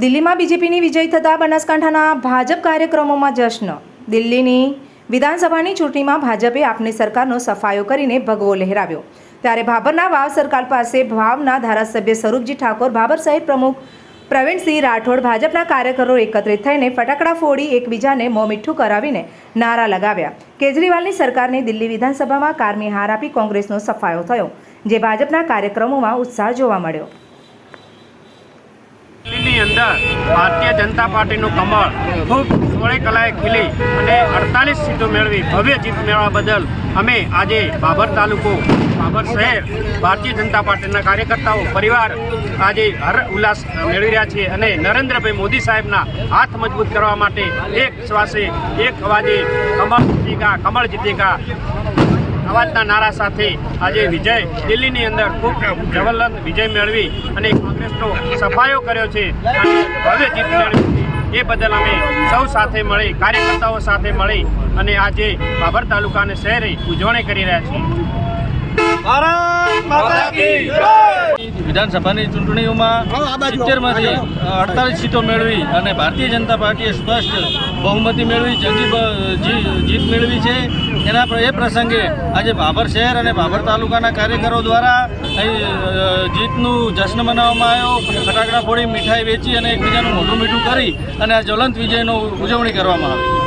દિલ્હીમાં બીજેપીની વિજય થતાં બનાસકાંઠાના ભાજપ કાર્યક્રમોમાં જશ્ન। દિલ્હીની વિધાનસભાની ચૂંટણીમાં ભાજપે આપની સરકારનો સફાયો કરીને ભગવો લહેરાવ્યો। ત્યારે ભાભરના વાવ સર્કલ પાસે ભાવના ધારાસભ્ય સ્વરૂપજી ઠાકોર, ભાભર શહેર પ્રમુખ પ્રવીણસિંહ રાઠોડ, ભાજપના કાર્યકરો એકત્રિત થઈને ફટાકડા ફોડી એકબીજાને મોં મીઠું કરાવીને નારા લગાવ્યા। કેજરીવાલની સરકારને દિલ્હી વિધાનસભામાં કારમી હાર આપી કોંગ્રેસનો સફાયો થયો, જે ભાજપના કાર્યક્રમોમાં ઉત્સાહ જોવા મળ્યો। દિલ્હીની અંદર ભારતીય જનતા પાર્ટીનું કમળ ખૂબ સોળે કલાએ ખીલી અને 48 સીટો મેળવી ભવ્ય જીત મેળવવા બદલ અમે આજે ભાભર તાલુકો, ભાભર શહેર ભારતીય જનતા પાર્ટીના કાર્યકર્તાઓ પરિવાર આજે હર ઉલ્લાસ મેળવી રહ્યા છીએ અને નરેન્દ્રભાઈ મોદી સાહેબના હાથ મજબૂત કરવા માટે એક શ્વાસે એક અવાજે કમળ જીતેગા અવાજના નારા સાથે આજે વિજય દિલ્હીની અંદર ખૂબ જબરદસ્ત વિજય મેળવી અને કોંગ્રેસનો સફાયો કર્યો છે અને ભવ્ય જીત મેળવી છે। એ બદલ અમે સૌ સાથે મળી, કાર્યકર્તાઓ સાથે મળી અને આજે ભાભર તાલુકા અને શહેરે ઉજવણી કરી રહ્યા છીએ। વિધાનસભાની ચૂંટણીઓમાં 70માંથી 48 સીટો મેળવી અને ભારતીય જનતા પાર્ટીએ સ્પષ્ટ બહુમતી મેળવી, જીત મેળવી છે। એ પ્રસંગે આજે ભાભર શહેર અને ભાભર તાલુકાના કાર્યકરો દ્વારા અહીં જીતનું જશ્ન મનાવવામાં આવ્યો। ફટાકડા ફોડી, મીઠાઈ વેચી અને એકબીજાનું મોઢું મીઠું કરી અને આ જ્વલંત વિજયનો ઉજવણી કરવામાં આવી।